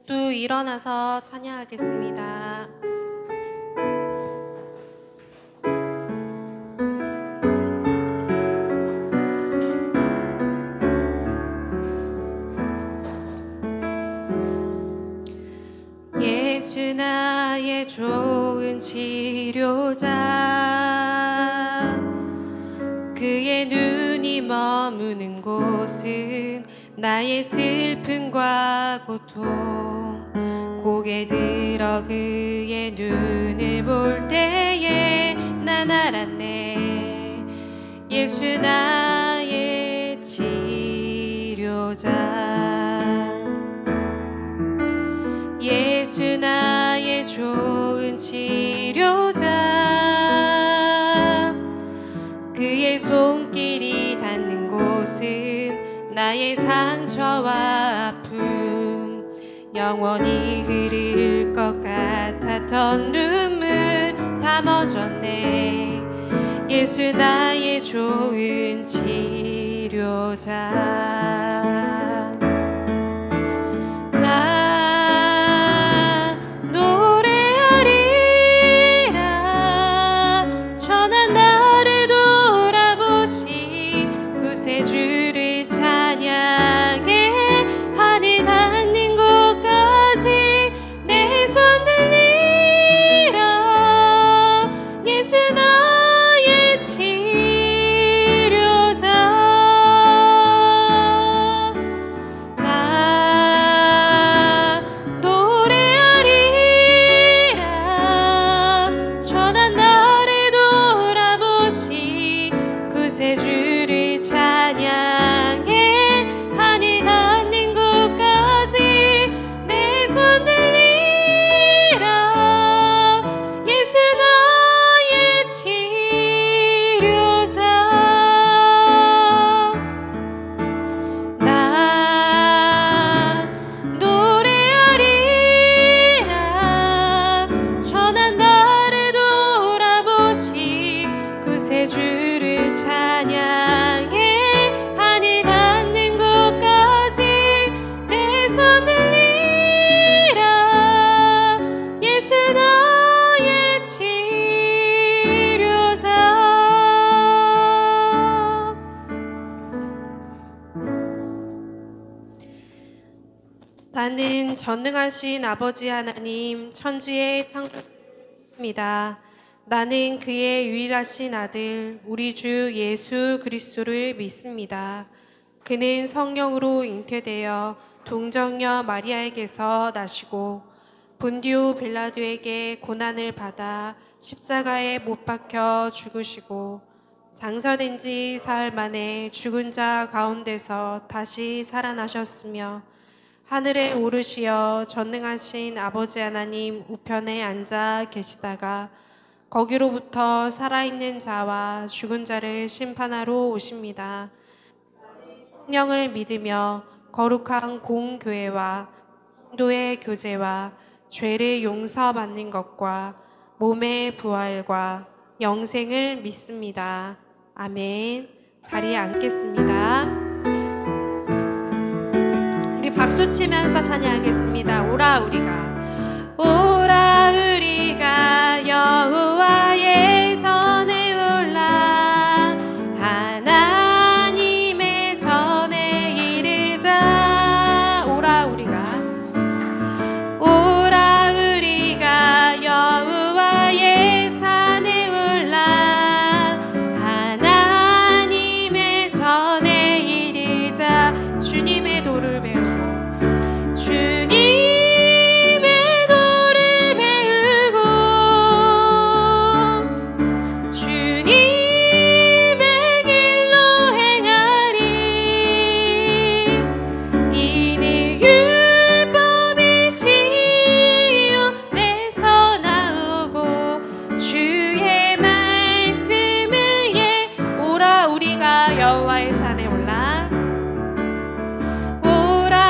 모두 일어나서 찬양하겠습니다. 예수 나의 좋은 치료자, 그의 눈이 머무는 곳은 나의 슬픔과 고통. 고개 들어 그의 눈을 볼 때에 난 알았네. 예수 나의 치료자, 예수 나의 좋은 치료자, 그의 손길이 닿는 곳은 나의 상처와 아픔. 영원히 흐를 것 같았던 눈물 다 멎었네. 예수 나의 좋은 치료자. 나 노래하리라. 천한 나를 돌아보시 구세주를 찬양해. 하늘 닿는 곳까지 내 손 들리라. 예수 나의 치료자. 나 노래하리라. 천한 나를 돌아보시 구세주를 찬양해. 하늘 닿는 곳까지 내 손 들리라. 예수 나의 치료자. 나 노래하리라. 천한 나를 돌아보시 구세주를 찬양해. 하늘 닿는 곳까지 내 손 들리라. 예수 나의 치료자. 나는 전능하신 아버지 하나님, 천지의 창조주입니다. 나는 그의 유일하신 아들 우리 주 예수 그리스도를 믿습니다. 그는 성령으로 잉태되어 동정녀 마리아에게서 나시고 본디오 빌라도에게 고난을 받아 십자가에 못 박혀 죽으시고 장사된 지 사흘 만에 죽은 자 가운데서 다시 살아나셨으며 하늘에 오르시어 전능하신 아버지 하나님 우편에 앉아 계시다가 거기로부터 살아있는 자와 죽은 자를 심판하러 오십니다. 성령을 믿으며 거룩한 공교회와 성도의 교제와 죄를 용서받는 것과 몸의 부활과 영생을 믿습니다. 아멘. 자리에 앉겠습니다. 우리 박수 치면서 찬양하겠습니다. 오라 우리가, 오라 우리가 여호와의 전에 올라 하나님의 전에 이르자. 오라 우리가, 오라 우리가 여호와의 산에 올라 하나님의 전에 이르자. 주님의 도를 배우고 여호와의 산에 올라 오라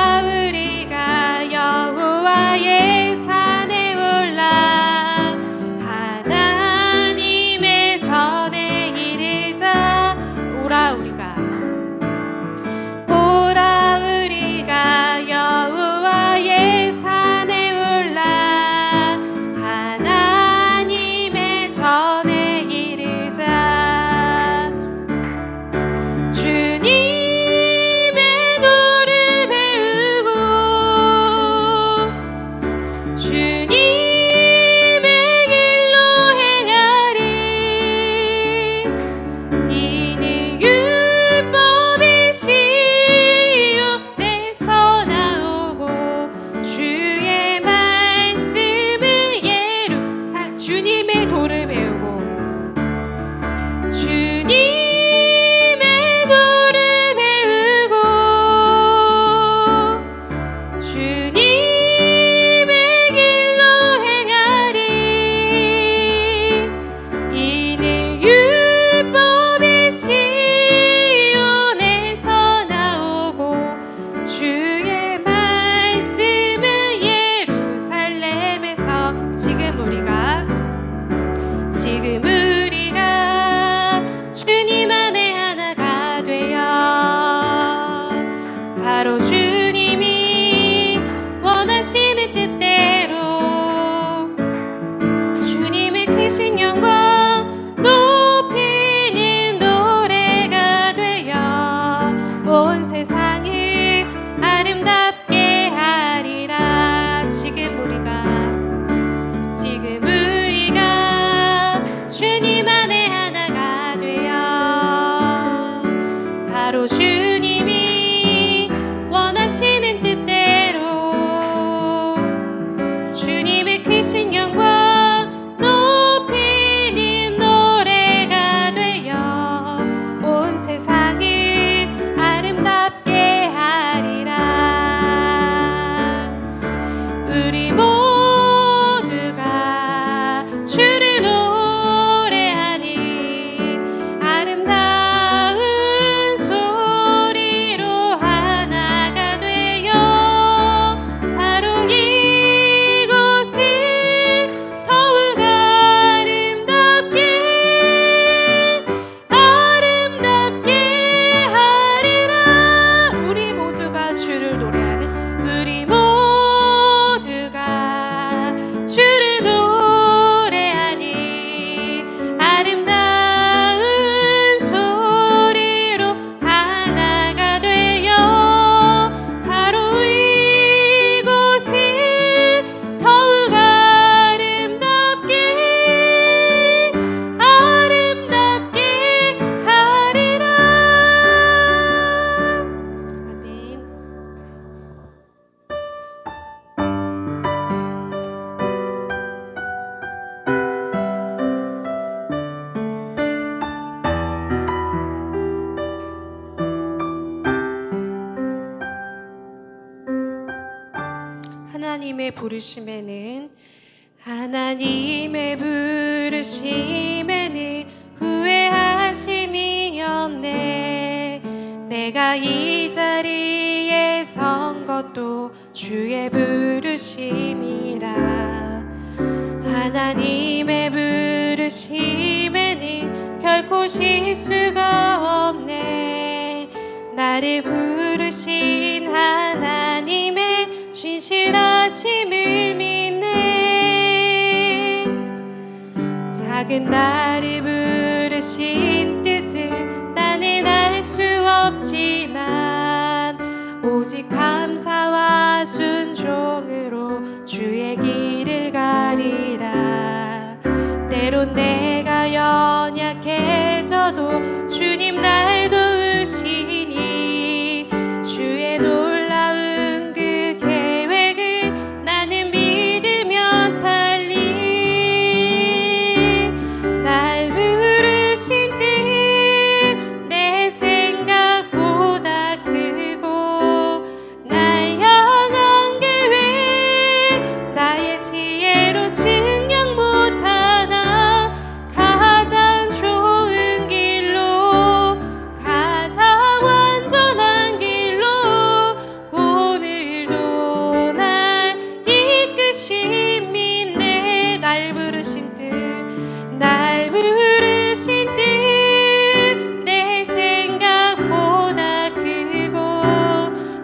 바로 주님이 원하시는 뜻대로 주님의 크신 영광 높이는 노래가 되어 온 세상을 아름답게 하리라. 지금 우리가 주님 안에 하나가 되어 바로 주님이 원하시는 뜻대로 주님의 크신 영광 높이는 노래가 되어 온 세상을 아름답게 하리라. 우리 모두가 주를 노래하니 아름다운 소리로 하나가 되어 바로 이곳을 더욱 아름답게 하리라. 우리 모두가 주를 노래하는 우리 모두가 주를 노래하니 아름다운 소리로 하나가 되어 바로 이곳을 더욱 아름답게 하리라. 아멘. 하나님의 부르심에는 후회하심이 없네. 내가 이 자리에 선 것도 주의 부르심이라. 하나님의 부르심에는 결코 실수가 없네. 나를 부르신 하나님의 신실하심을 믿네. 작은 나를 부르신 뜻을 나는 알 수 없지만 오직 감사와 순종으로 주의 길을 가리라. 때론 내가 연약해져도 주님 날 도우시니 주의 놀라운 그 계획을 나는 믿으며 살리. 날 부르신 뜻 내 생각보다 크고 날 향한 계획 나의 지혜로 증명 못하나 가장 좋은 길로 가장 완전한 길로 오늘도 날 이끄신 믿네. 날 부르신 뜻 내 생각보다 크고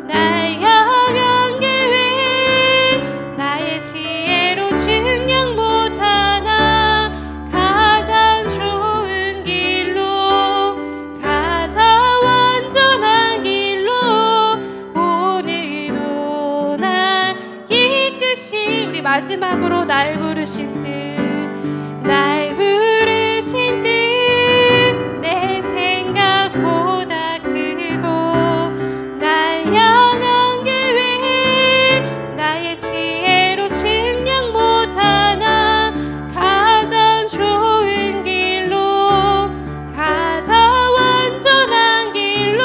날 향한 계획 나의 지혜로 증명 못하나 가장 좋은 길로 가장 완전한 길로 오늘도 날 이끄시. 우리 마지막으로 날 부르신 뜻 내 생각보다 크고 날 향한 계획 나의 지혜로 증명 못하나 가장 좋은 길로 가장 완전한 길로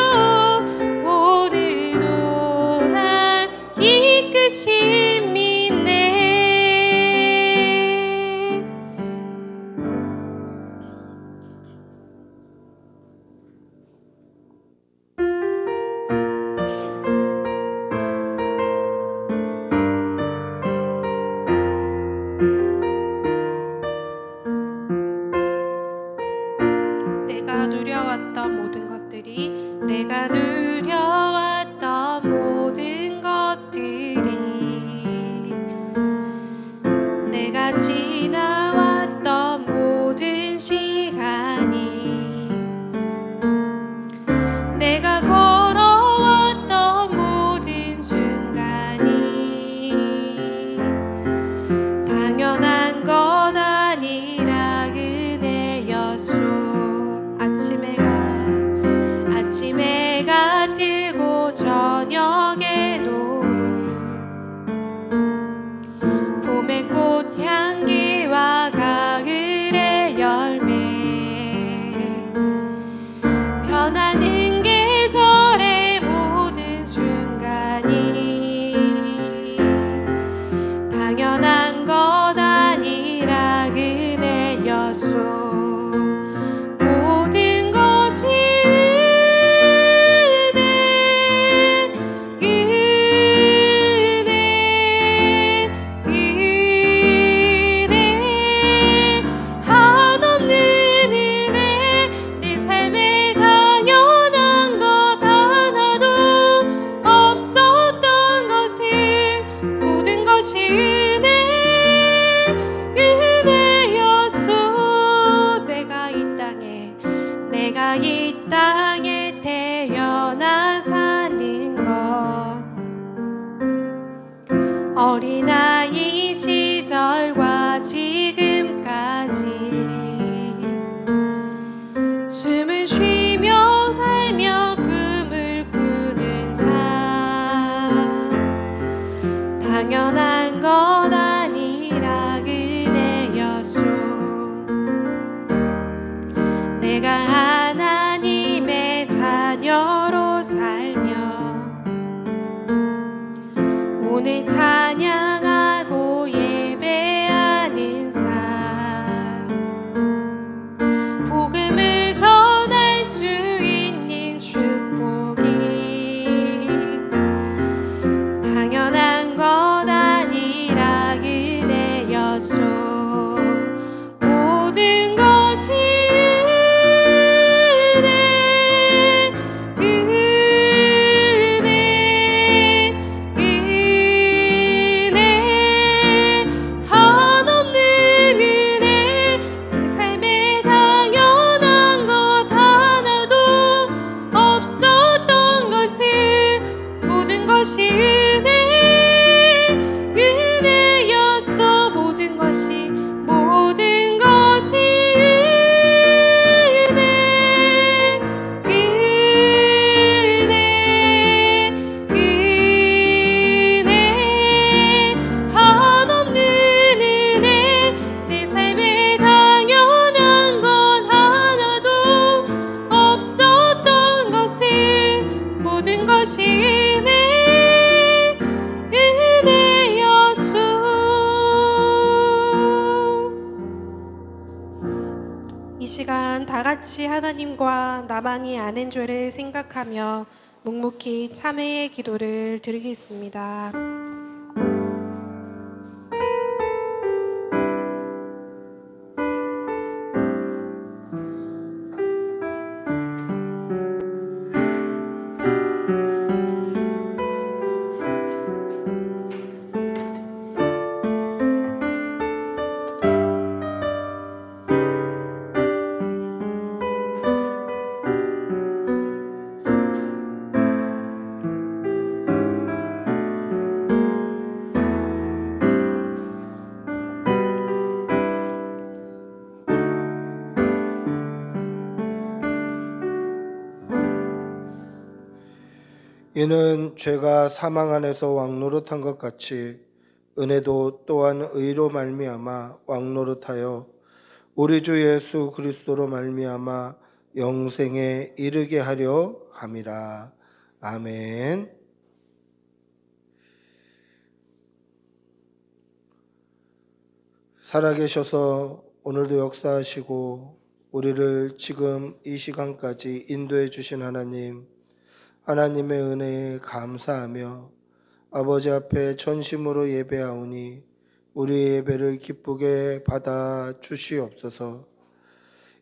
오늘도 날 이끄신 믿네. 내가 누려왔던 모든 어린아이 시절과 지금까지 숨을 쉬며 살며 꿈을 꾸는 삶, 당연한 것 아니라 은혜였소. 내가 하나님의 자녀로 살며 오늘 찬양하고 예배하는 삶, 복음을 전할 수 있는 축복이 당연한 것 아니라 은혜였소. 모든 것이 같이 하나님과 나만이 아는 죄를 생각하며 묵묵히 참회의 기도를 드리겠습니다. 이는 죄가 사망 안에서 왕노릇한 것 같이 은혜도 또한 의로 말미암아 왕노릇하여 우리 주 예수 그리스도로 말미암아 영생에 이르게 하려 함이라. 아멘. 살아계셔서 오늘도 역사하시고 우리를 지금 이 시간까지 인도해 주신 하나님의 은혜에 감사하며 아버지 앞에 전심으로 예배하오니 우리의 예배를 기쁘게 받아 주시옵소서.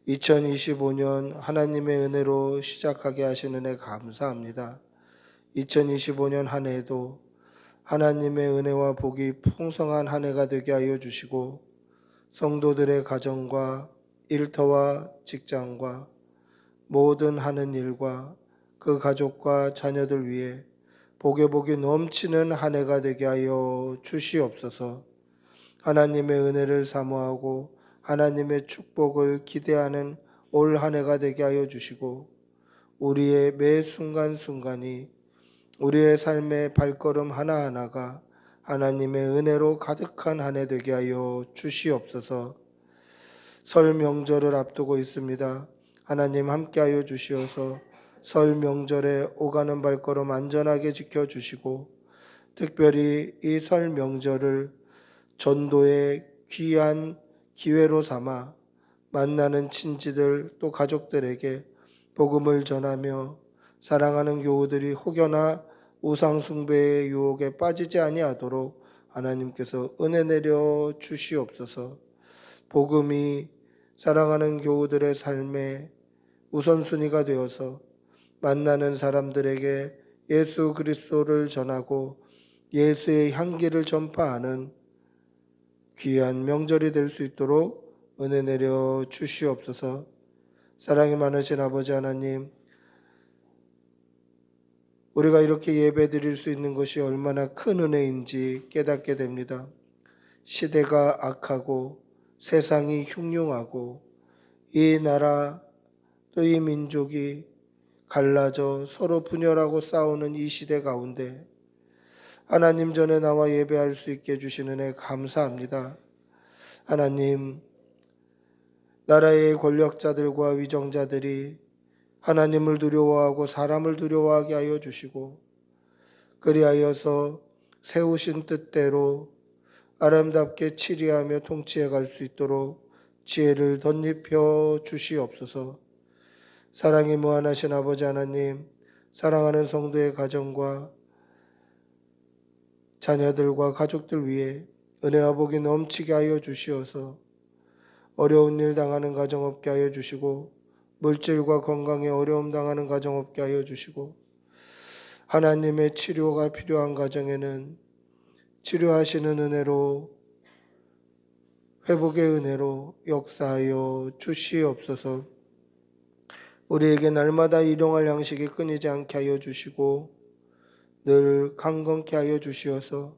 2025년 하나님의 은혜로 시작하게 하신 은혜 감사합니다. 2025년 한 해에도 하나님의 은혜와 복이 풍성한 한 해가 되게 하여 주시고 성도들의 가정과 일터와 직장과 모든 하는 일과 그 가족과 자녀들 위해 복에 복이 넘치는 한 해가 되게 하여 주시옵소서. 하나님의 은혜를 사모하고 하나님의 축복을 기대하는 올 한 해가 되게 하여 주시고 우리의 매 순간순간이 우리의 삶의 발걸음 하나하나가 하나님의 은혜로 가득한 한 해 되게 하여 주시옵소서. 설 명절을 앞두고 있습니다. 하나님 함께하여 주시어서 설 명절에 오가는 발걸음 안전하게 지켜주시고 특별히 이 설 명절을 전도의 귀한 기회로 삼아 만나는 친지들 또 가족들에게 복음을 전하며 사랑하는 교우들이 혹여나 우상숭배의 유혹에 빠지지 아니하도록 하나님께서 은혜 내려 주시옵소서. 복음이 사랑하는 교우들의 삶의 우선순위가 되어서 만나는 사람들에게 예수 그리스도를 전하고 예수의 향기를 전파하는 귀한 명절이 될 수 있도록 은혜 내려 주시옵소서. 사랑이 많으신 아버지 하나님, 우리가 이렇게 예배 드릴 수 있는 것이 얼마나 큰 은혜인지 깨닫게 됩니다. 시대가 악하고 세상이 흉흉하고 이 나라 또 이 민족이 갈라져 서로 분열하고 싸우는 이 시대 가운데 하나님 전에 나와 예배할 수 있게 해주신 은혜 감사합니다. 하나님, 나라의 권력자들과 위정자들이 하나님을 두려워하고 사람을 두려워하게 하여 주시고 그리하여서 세우신 뜻대로 아름답게 치리하며 통치해 갈 수 있도록 지혜를 덧입혀 주시옵소서. 사랑이 무한하신 아버지 하나님, 사랑하는 성도의 가정과 자녀들과 가족들 위해 은혜와 복이 넘치게 하여 주시어서 어려운 일 당하는 가정 없게 하여 주시고 물질과 건강에 어려움 당하는 가정 없게 하여 주시고 하나님의 치료가 필요한 가정에는 치료하시는 은혜로 회복의 은혜로 역사하여 주시옵소서. 우리에게 날마다 일용할 양식이 끊이지 않게 하여 주시고 늘 강건케 하여 주시어서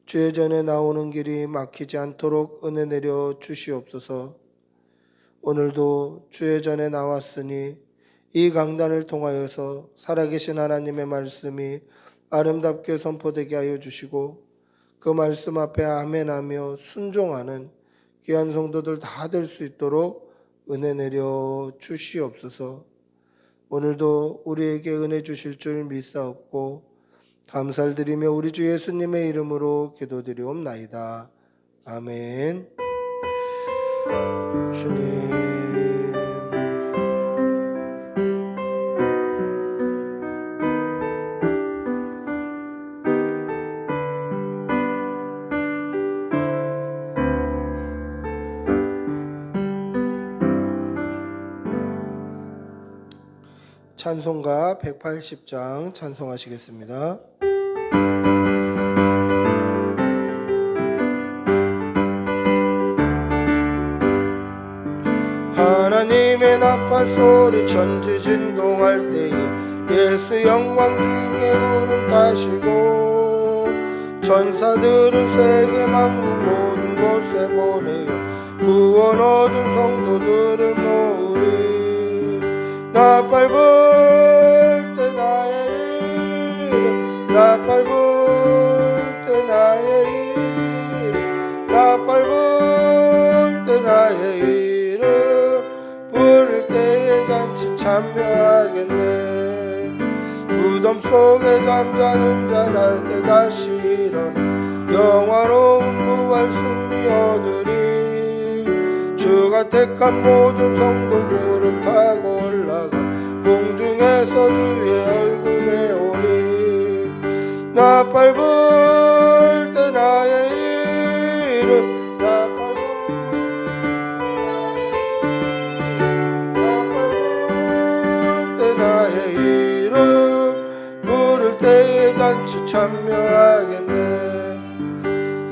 주의 전에 나오는 길이 막히지 않도록 은혜 내려 주시옵소서. 오늘도 주의 전에 나왔으니 이 강단을 통하여서 살아계신 하나님의 말씀이 아름답게 선포되게 하여 주시고 그 말씀 앞에 아멘하며 순종하는 귀한 성도들 다 될 수 있도록 은혜 내려 주시옵소서. 오늘도 우리에게 은혜 주실 줄 믿사옵고 감사를 드리며 우리 주 예수님의 이름으로 기도드리옵나이다. 아멘. 주님, 찬송가 180장 찬송하시겠습니다. 하나님의 나팔 소리 천지 진동할 때에 예수 영광 중에 구름 타시고 천사들을 세계 만국 모든 곳에 보내어 구원 얻은 성도들을 모으리. 나팔 불 때 나의 이름 나팔 불 때 나의 이름 나팔 불 때 나의 이름 부를 때에 잔치 참여하겠네. 무덤 속에 잠자는 자랄 때 다시 일어나 영화로운 부활 승리 얻으리. 주가 택한 모든 성도 구름 타고 올라가 공중에서 주의 얼굴 배우리. 나팔 불 때 나의 이름 나팔 불 때 나의 이름 부를 때에 잔치 참여하겠네.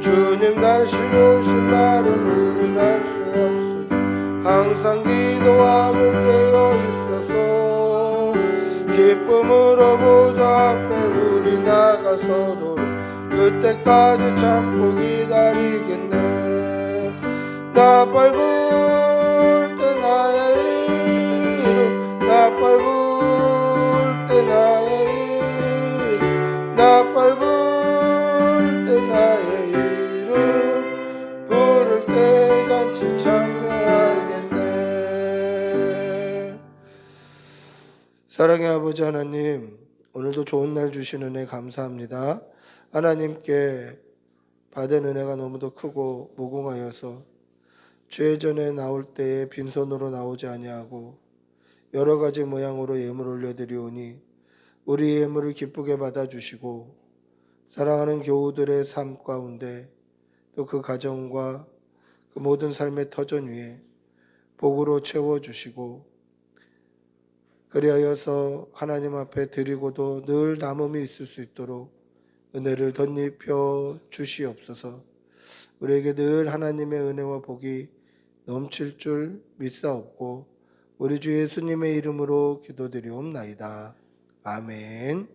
주님 다시 오실 날은 우린 알 수 없으니 항상 기도하고 깨어 있어서 기쁨으로 보좌 앞에 우리 나가서도 그때까지 참고 기다리겠네. 나팔 불 때 나의 이름 나팔 불 때 나의 이름 나팔 불 때 나의 이름 부를 때 잔치 참여하겠네. 사랑의 아버지 하나님, 오늘도 좋은 날 주신 은혜 감사합니다. 하나님께 받은 은혜가 너무도 크고 무궁하여서 주의 전에 나올 때에 빈손으로 나오지 아니하고 여러 가지 모양으로 예물 올려드리오니 우리 예물을 기쁘게 받아주시고 사랑하는 교우들의 삶 가운데 또 그 가정과 그 모든 삶의 터전 위에 복으로 채워주시고 그리하여서 하나님 앞에 드리고도 늘 남음이 있을 수 있도록 은혜를 덧입혀 주시옵소서. 우리에게 늘 하나님의 은혜와 복이 넘칠 줄 믿사옵고 우리 주 예수님의 이름으로 기도드리옵나이다. 아멘.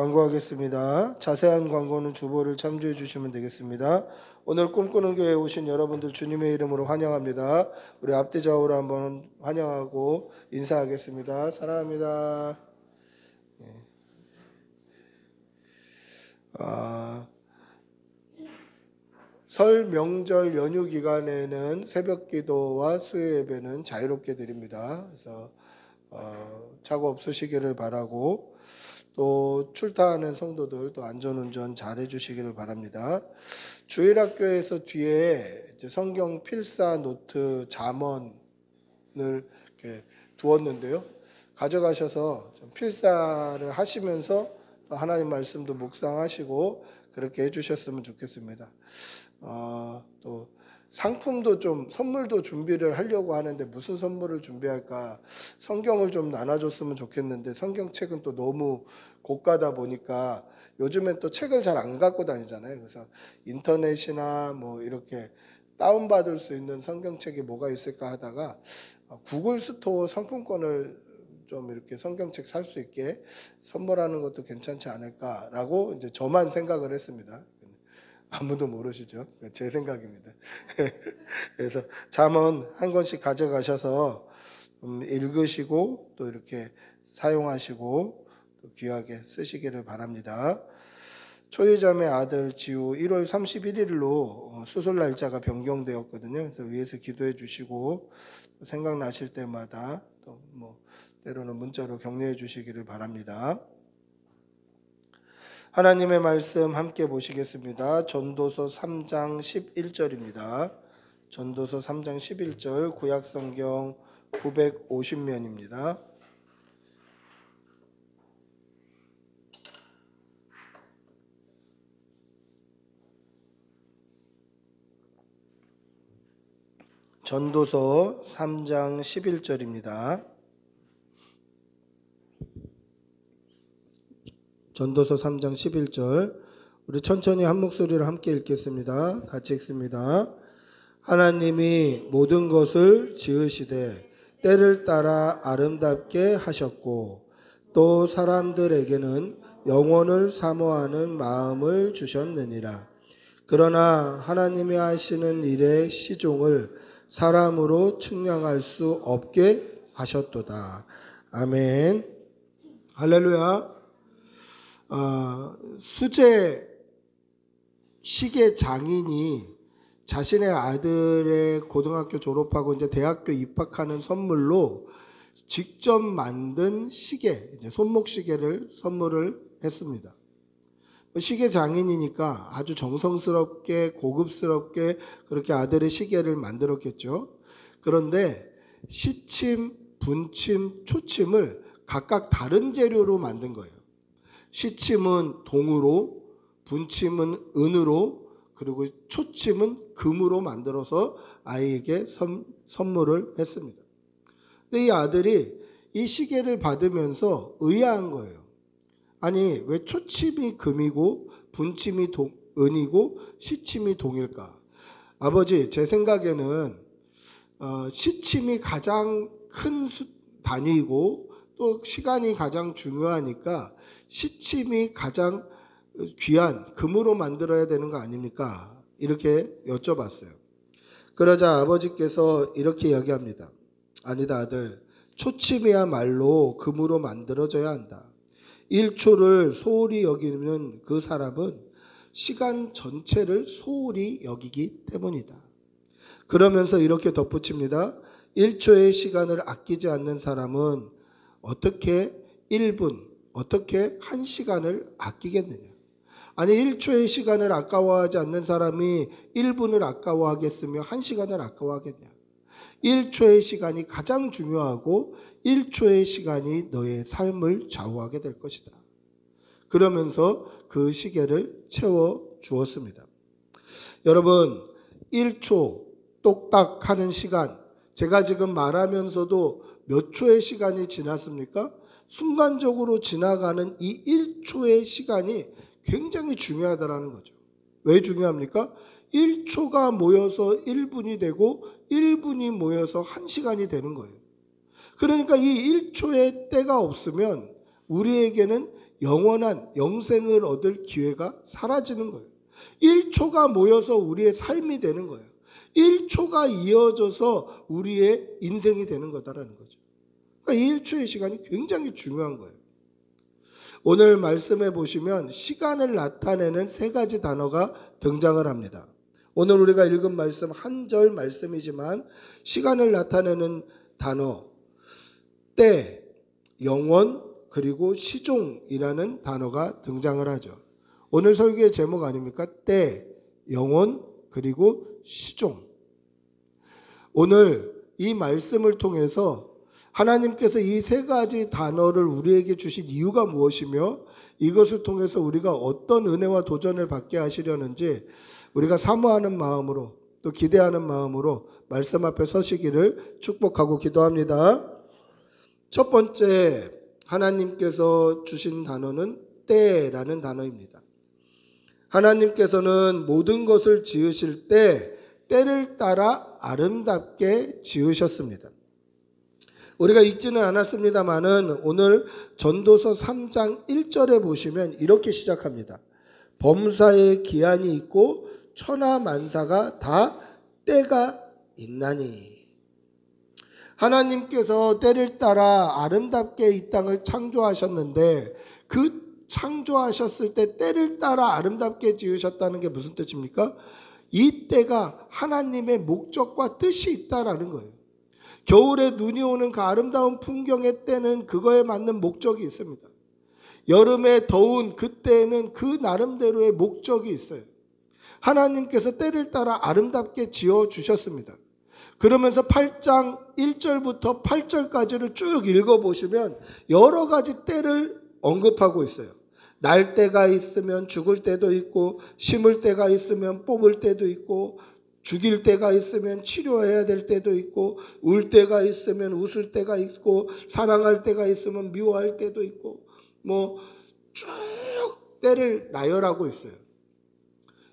광고하겠습니다. 자세한 광고는 주보를 참조해 주시면 되겠습니다. 오늘 꿈꾸는 교회에 오신 여러분들 주님의 이름으로 환영합니다. 우리 앞뒤 좌우로 한번 환영하고 인사하겠습니다. 사랑합니다. 설 명절 연휴 기간에는 새벽 기도와 수요 예배는 자유롭게 드립니다. 그래서 착오 없으시기를 바라고, 또 출타하는 성도들 또 안전운전 잘 해주시기를 바랍니다. 주일학교에서 뒤에 이제 성경 필사 노트 잠언을 이렇게 두었는데요. 가져가셔서 좀 필사를 하시면서 하나님 말씀도 묵상하시고 그렇게 해주셨으면 좋겠습니다. 또 상품도 좀 선물도 준비를 하려고 하는데 무슨 선물을 준비할까, 성경을 좀 나눠줬으면 좋겠는데 성경책은 또 너무 고가다 보니까 요즘엔 또 책을 잘 안 갖고 다니잖아요. 그래서 인터넷이나 뭐 이렇게 다운받을 수 있는 성경책이 뭐가 있을까 하다가 구글 스토어 상품권을 좀 이렇게 성경책 살 수 있게 선물하는 것도 괜찮지 않을까라고 이제 저만 생각을 했습니다. 아무도 모르시죠? 제 생각입니다. 그래서 잠언 한 권씩 가져가셔서 읽으시고 또 이렇게 사용하시고 또 귀하게 쓰시기를 바랍니다. 초유자매 아들 지우 1월 31일로 수술 날짜가 변경되었거든요. 그래서 위에서 기도해 주시고 생각나실 때마다 또 뭐 때로는 문자로 격려해 주시기를 바랍니다. 하나님의 말씀 함께 보시겠습니다. 전도서 3장 11절입니다. 전도서 3장 11절 구약성경 950면입니다. 전도서 3장 11절입니다. 전도서 3장 11절 우리 천천히 한 목소리로 함께 읽겠습니다. 같이 읽습니다. 하나님이 모든 것을 지으시되 때를 따라 아름답게 하셨고 또 사람들에게는 영혼을 사모하는 마음을 주셨느니라. 그러나 하나님이 하시는 일의 시종을 사람으로 측량할 수 없게 하셨도다. 아멘. 할렐루야. 수제 시계 장인이 자신의 아들의 고등학교 졸업하고 이제 대학교 입학하는 선물로 직접 만든 시계, 이제 손목 시계를 선물을 했습니다. 시계 장인이니까 아주 정성스럽게 고급스럽게 그렇게 아들의 시계를 만들었겠죠. 그런데 시침, 분침, 초침을 각각 다른 재료로 만든 거예요. 시침은 동으로, 분침은 은으로, 그리고 초침은 금으로 만들어서 아이에게 선물을 했습니다. 근데 이 아들이 이 시계를 받으면서 의아한 거예요. 아니, 왜 초침이 금이고 분침이 은이고 시침이 동일까? 아버지, 제 생각에는 시침이 가장 큰 단위이고 또 시간이 가장 중요하니까 시침이 가장 귀한 금으로 만들어야 되는 거 아닙니까? 이렇게 여쭤봤어요. 그러자 아버지께서 이렇게 이야기합니다. 아니다 아들, 초침이야말로 금으로 만들어져야 한다. 1초를 소홀히 여기는 그 사람은 시간 전체를 소홀히 여기기 때문이다. 그러면서 이렇게 덧붙입니다. 1초의 시간을 아끼지 않는 사람은 어떻게 1분, 어떻게 1시간을 아끼겠느냐. 아니 1초의 시간을 아까워하지 않는 사람이 1분을 아까워하겠으며 1시간을 아까워하겠냐. 1초의 시간이 가장 중요하고 1초의 시간이 너의 삶을 좌우하게 될 것이다. 그러면서 그 시계를 채워 주었습니다. 여러분, 1초 똑딱 하는 시간, 제가 지금 말하면서도 몇 초의 시간이 지났습니까? 순간적으로 지나가는 이 1초의 시간이 굉장히 중요하다는 거죠. 왜 중요합니까? 1초가 모여서 1분이 되고 1분이 모여서 1시간이 되는 거예요. 그러니까 이 1초의 때가 없으면 우리에게는 영원한 영생을 얻을 기회가 사라지는 거예요. 1초가 모여서 우리의 삶이 되는 거예요. 1초가 이어져서 우리의 인생이 되는 거다라는 거죠. 그러니까 이 1초의 시간이 굉장히 중요한 거예요. 오늘 말씀해 보시면 시간을 나타내는 세 가지 단어가 등장을 합니다. 오늘 우리가 읽은 말씀 한 절 말씀이지만 시간을 나타내는 단어 때, 영원, 그리고 시종이라는 단어가 등장을 하죠. 오늘 설교의 제목 아닙니까? 때, 영원, 그리고 시종. 오늘 이 말씀을 통해서 하나님께서 이 세 가지 단어를 우리에게 주신 이유가 무엇이며 이것을 통해서 우리가 어떤 은혜와 도전을 받게 하시려는지 우리가 사모하는 마음으로 또 기대하는 마음으로 말씀 앞에 서시기를 축복하고 기도합니다. 첫 번째 하나님께서 주신 단어는 때라는 단어입니다. 하나님께서는 모든 것을 지으실 때 때를 따라 아름답게 지으셨습니다. 우리가 읽지는 않았습니다만은 오늘 전도서 3장 1절에 보시면 이렇게 시작합니다. 범사에 기한이 있고 천하만사가 다 때가 있나니. 하나님께서 때를 따라 아름답게 이 땅을 창조하셨는데 그 창조하셨을 때 때를 따라 아름답게 지으셨다는 게 무슨 뜻입니까? 이 때가 하나님의 목적과 뜻이 있다라는 거예요. 겨울에 눈이 오는 그 아름다운 풍경의 때는 그거에 맞는 목적이 있습니다. 여름에 더운 그때에는 그 나름대로의 목적이 있어요. 하나님께서 때를 따라 아름답게 지어주셨습니다. 그러면서 8장 1절부터 8절까지를 쭉 읽어보시면 여러 가지 때를 언급하고 있어요. 날 때가 있으면 죽을 때도 있고 심을 때가 있으면 뽑을 때도 있고 죽일 때가 있으면 치료해야 될 때도 있고 울 때가 있으면 웃을 때가 있고 사랑할 때가 있으면 미워할 때도 있고 뭐 쭉 때를 나열하고 있어요.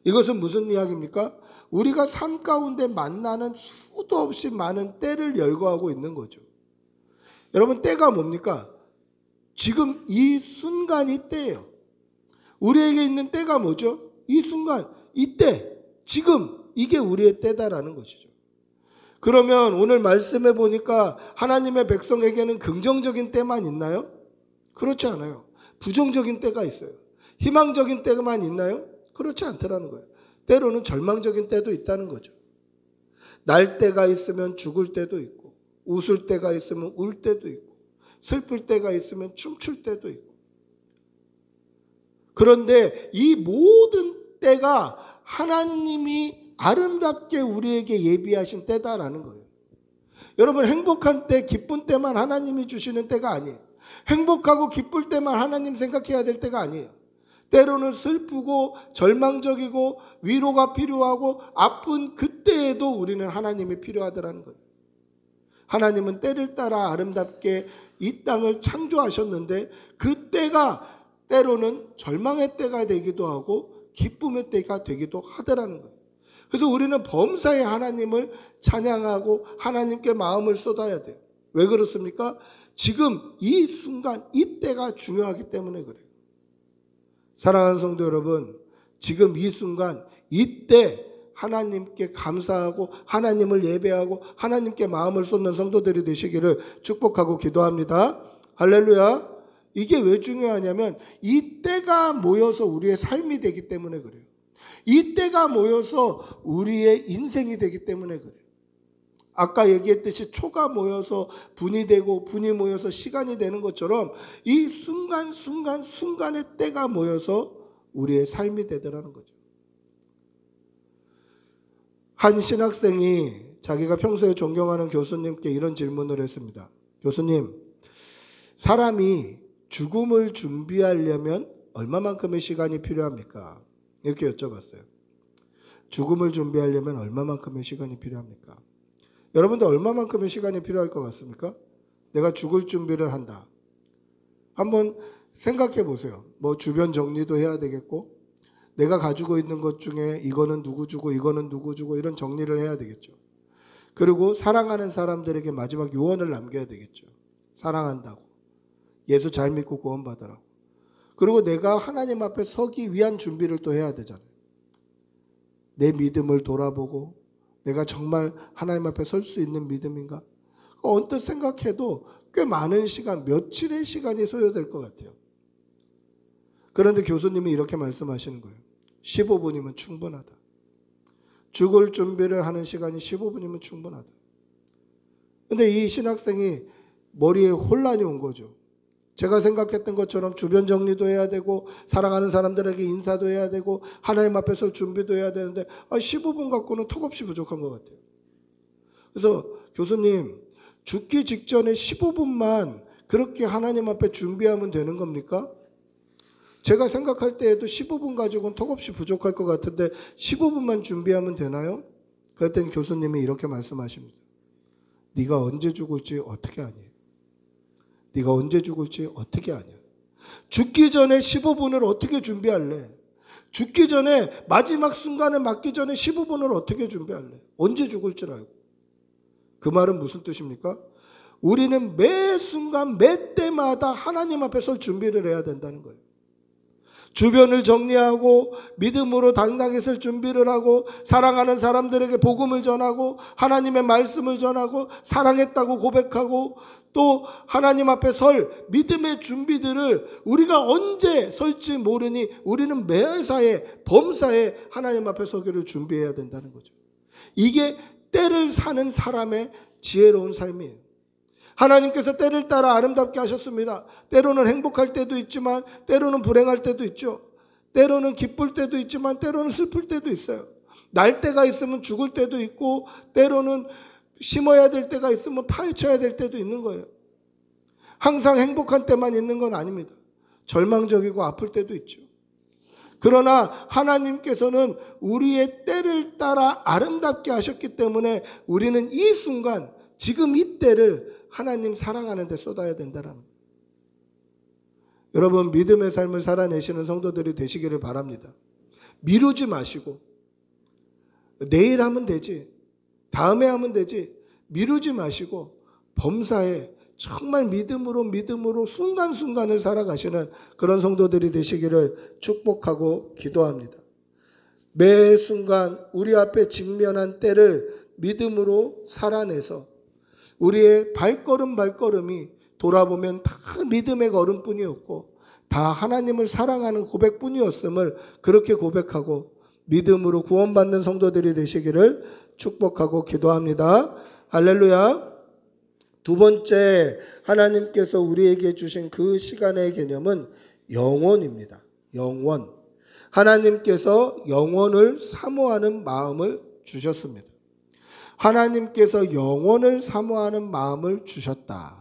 이것은 무슨 이야기입니까? 우리가 삶 가운데 만나는 수도 없이 많은 때를 열거하고 있는 거죠. 여러분 때가 뭡니까? 지금 이 순간이 때예요. 우리에게 있는 때가 뭐죠? 이 순간, 이 때, 지금 이게 우리의 때다라는 것이죠. 그러면 오늘 말씀해 보니까 하나님의 백성에게는 긍정적인 때만 있나요? 그렇지 않아요. 부정적인 때가 있어요. 희망적인 때만 있나요? 그렇지 않더라는 거예요. 때로는 절망적인 때도 있다는 거죠. 날 때가 있으면 죽을 때도 있고 웃을 때가 있으면 울 때도 있고 슬플 때가 있으면 춤출 때도 있고 그런데 이 모든 때가 하나님이 아름답게 우리에게 예비하신 때다라는 거예요. 여러분 행복한 때 기쁜 때만 하나님이 주시는 때가 아니에요. 행복하고 기쁠 때만 하나님 생각해야 될 때가 아니에요. 때로는 슬프고 절망적이고 위로가 필요하고 아픈 그때에도 우리는 하나님이 필요하더라는 거예요. 하나님은 때를 따라 아름답게 이 땅을 창조하셨는데 그 때가 때로는 절망의 때가 되기도 하고 기쁨의 때가 되기도 하더라는 거예요. 그래서 우리는 범사에 하나님을 찬양하고 하나님께 마음을 쏟아야 돼요. 왜 그렇습니까? 지금 이 순간 이 때가 중요하기 때문에 그래요. 사랑하는 성도 여러분, 지금 이 순간 이때 하나님께 감사하고 하나님을 예배하고 하나님께 마음을 쏟는 성도들이 되시기를 축복하고 기도합니다. 할렐루야. 이게 왜 중요하냐면 이 때가 모여서 우리의 삶이 되기 때문에 그래요. 이 때가 모여서 우리의 인생이 되기 때문에 그래요. 아까 얘기했듯이 초가 모여서 분이 되고 분이 모여서 시간이 되는 것처럼 이 순간의 때가 모여서 우리의 삶이 되더라는 거죠. 한 신학생이 자기가 평소에 존경하는 교수님께 이런 질문을 했습니다. 교수님, 사람이 죽음을 준비하려면 얼마만큼의 시간이 필요합니까? 이렇게 여쭤봤어요. 죽음을 준비하려면 얼마만큼의 시간이 필요합니까? 여러분들 얼마만큼의 시간이 필요할 것 같습니까? 내가 죽을 준비를 한다. 한번 생각해 보세요. 뭐 주변 정리도 해야 되겠고 내가 가지고 있는 것 중에 이거는 누구 주고 이거는 누구 주고 이런 정리를 해야 되겠죠. 그리고 사랑하는 사람들에게 마지막 유언을 남겨야 되겠죠. 사랑한다고. 예수 잘 믿고 구원받으라고. 그리고 내가 하나님 앞에 서기 위한 준비를 또 해야 되잖아요. 내 믿음을 돌아보고 내가 정말 하나님 앞에 설 수 있는 믿음인가? 언뜻 생각해도 꽤 많은 시간, 며칠의 시간이 소요될 것 같아요. 그런데 교수님이 이렇게 말씀하시는 거예요. 15분이면 충분하다. 죽을 준비를 하는 시간이 15분이면 충분하다. 근데 이 신학생이 머리에 혼란이 온 거죠. 제가 생각했던 것처럼 주변 정리도 해야 되고 사랑하는 사람들에게 인사도 해야 되고 하나님 앞에 설 준비도 해야 되는데 15분 갖고는 턱없이 부족한 것 같아요. 그래서 교수님, 죽기 직전에 15분만 그렇게 하나님 앞에 준비하면 되는 겁니까? 제가 생각할 때에도 15분 가지고는 턱없이 부족할 것 같은데 15분만 준비하면 되나요? 그랬더니 교수님이 이렇게 말씀하십니다. 네가 언제 죽을지 어떻게 아니? 네가 언제 죽을지 어떻게 아냐? 죽기 전에 15분을 어떻게 준비할래? 죽기 전에 마지막 순간을 맞기 전에 15분을 어떻게 준비할래? 언제 죽을 줄 알고. 그 말은 무슨 뜻입니까? 우리는 매 순간 매 때마다 하나님 앞에 설 준비를 해야 된다는 거예요. 주변을 정리하고 믿음으로 당당히 설 준비를 하고 사랑하는 사람들에게 복음을 전하고 하나님의 말씀을 전하고 사랑했다고 고백하고 또 하나님 앞에 설 믿음의 준비들을 우리가 언제 설지 모르니 우리는 매사에 범사에 하나님 앞에 서기를 준비해야 된다는 거죠. 이게 때를 사는 사람의 지혜로운 삶이에요. 하나님께서 때를 따라 아름답게 하셨습니다. 때로는 행복할 때도 있지만 때로는 불행할 때도 있죠. 때로는 기쁠 때도 있지만 때로는 슬플 때도 있어요. 날 때가 있으면 죽을 때도 있고 때로는 심어야 될 때가 있으면 파헤쳐야 될 때도 있는 거예요. 항상 행복한 때만 있는 건 아닙니다. 절망적이고 아플 때도 있죠. 그러나 하나님께서는 우리의 때를 따라 아름답게 하셨기 때문에 우리는 이 순간 지금 이 때를 하나님 사랑하는 데 쏟아야 된다는 거예요. 여러분, 믿음의 삶을 살아내시는 성도들이 되시기를 바랍니다. 미루지 마시고 내일 하면 되지, 다음에 하면 되지, 미루지 마시고 범사에 정말 믿음으로 순간순간을 살아가시는 그런 성도들이 되시기를 축복하고 기도합니다. 매 순간 우리 앞에 직면한 때를 믿음으로 살아내서 우리의 발걸음이 돌아보면 다 믿음의 걸음뿐이었고 다 하나님을 사랑하는 고백뿐이었음을 그렇게 고백하고 믿음으로 구원받는 성도들이 되시기를 축복하고 기도합니다. 할렐루야. 두 번째, 하나님께서 우리에게 주신 그 시간의 개념은 영원입니다. 영원. 하나님께서 영원을 사모하는 마음을 주셨습니다. 하나님께서 영원을 사모하는 마음을 주셨다.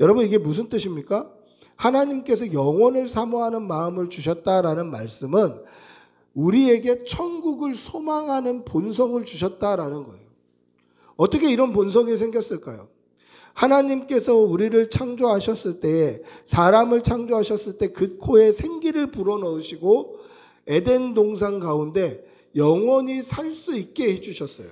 여러분, 이게 무슨 뜻입니까? 하나님께서 영원을 사모하는 마음을 주셨다라는 말씀은 우리에게 천국을 소망하는 본성을 주셨다라는 거예요. 어떻게 이런 본성이 생겼을까요? 하나님께서 우리를 창조하셨을 때에, 사람을 창조하셨을 때 그 코에 생기를 불어넣으시고 에덴 동산 가운데 영원히 살 수 있게 해주셨어요.